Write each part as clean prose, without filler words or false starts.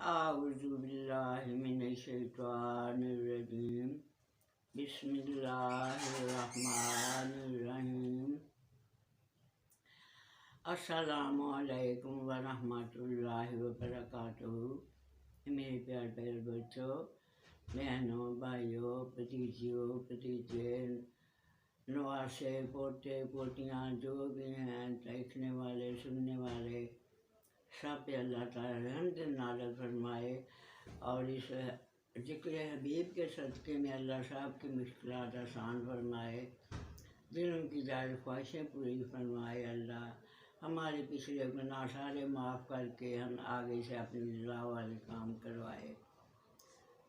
आऊज़ुबिल्लाहिमिनश्शैतानिर्रजीम बिस्मिल्लाहिर्रहमानिर्रहीम। अस्सलामु अलैकुम वरहमतुल्लाहि वबरकातुहू। मेरे प्यारे प्यारे बच्चों, बहनों, भाइयों, भतीजियों, भतीजे, नवासे, पोते पोतियाँ, जो भी हैं देखने वाले सुनने वाले, सब पे अल्लाह ताला रहमत नाज़िल फरमाए और इस ज़िक्र हबीब के सदक़े में अल्लाह साहब की मुश्किलात आसान फरमाए, दिलों की जायज़ ख्वाहिशें पूरी फरमाए। अल्लाह हमारे पिछले गुनाह सारे माफ़ करके हम आगे से अपनी रज़ा वाले काम करवाए।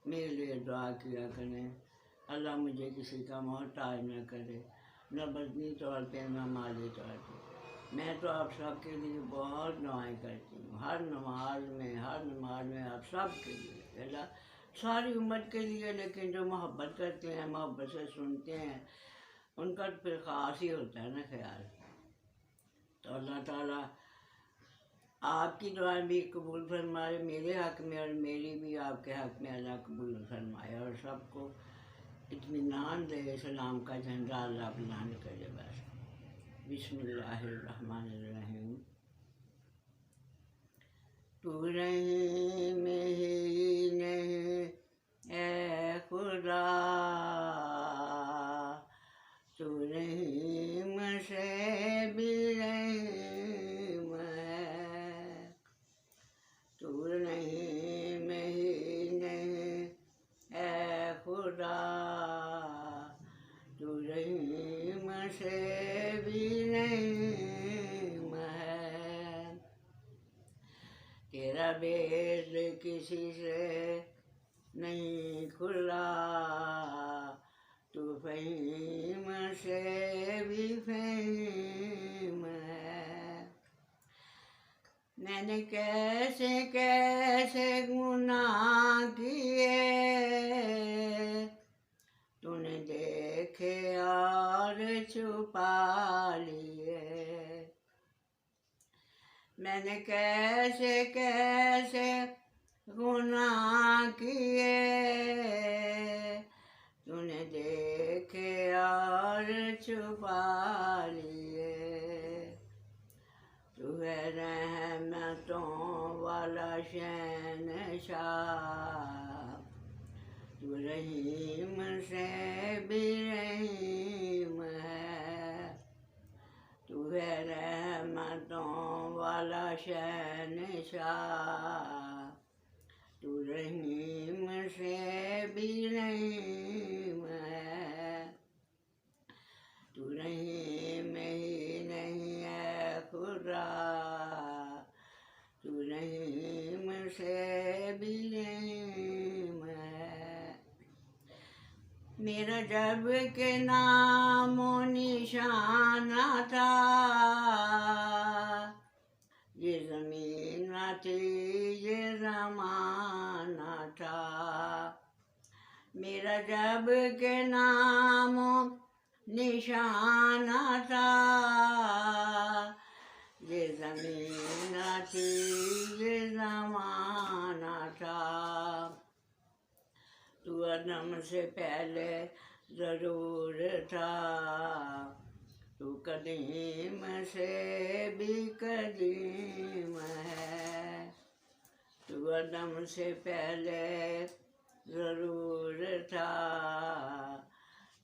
मेरे लिए दुआ किया करें, अल्लाह मुझे किसी का मोहताज न करे, न बदनी तौर पे न माली तौर पे। मैं तो आप सब के लिए बहुत दुआएं करती हूँ, हर नमाज में आप सब के लिए, अल्लाह सारी उम्मत के लिए। लेकिन जो मोहब्बत करते हैं, मोहब्बत से सुनते हैं, उनका तो फिर ख़ास ही होता है ना ख्याल। तो अल्लाह ताला आपकी दुआएं भी कबूल फरमाए मेरे हक़ में, और मेरी भी आपके हक़ में अल्लाह कबूल फरमाए, और सबको इत्मीनान दे, सलाम का झंडा अल्लाह बुलंद करे। बस बिस्मिल्लाहिर्रहमानिर्रहीम। तू रहीम ही नहीं ए खुदा, तू रहीम से भी रहीम है। तू रहीम ही नहीं ए खुदा, तू रहीम से भी रहीम है। तेरा भेद किसी से नहीं खुला, तू फ़हीम से भी फ़हीम है। मैंने कैसे कैसे गुनाह किए, तूने देखे और छुपा लिए। मैंने कैसे कैसे गुनाह किए, तूने देखे और छुपा लिए। तू है रहमतों वाला शहंशाह, तू रहीम से भी रहीम है। तू है रहमतों वाला शहंशाह, तू रहीम से भी रहीम है। तू रहीम ही नहीं है खुदा, तू रहीम से भी रहीम है। मेरा जब के नामो निशाना था, ये ज़मीन न थी ये ज़माना था। मेरा जब के नामो निशाना था, ये ज़मीन न थी ये ज़माना था। तू अदम से पहले ज़रूर था, तू कदीम से भी कदीम है। तू अदम से पहले ज़रूर था,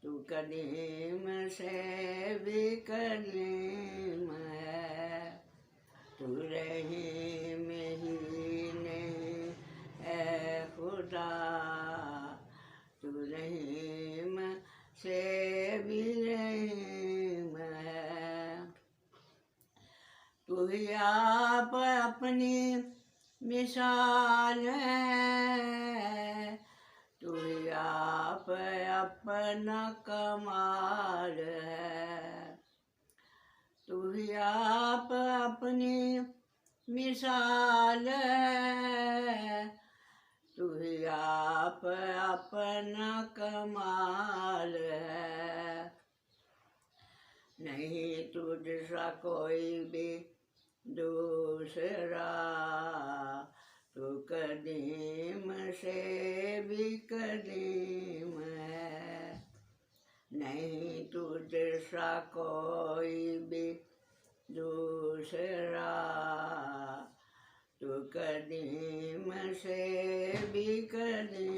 तू कदीम से भी कदीम है। तू रहीम ही नहीं ए खुदा, तू रहीम से भी रहीम है। तू ही आप अपनी मिसाल है, तू ही आप अपना कमाल है। तू ही आप अपनी मिसाल है, तू ही आप अपना कमाल है। नहीं तुझसा कोई भी दूसरा, तू कद कदीम से भी कदीम है, नहीं तुझसा कोई भी दूसरा, तू कदीम से भी कदीम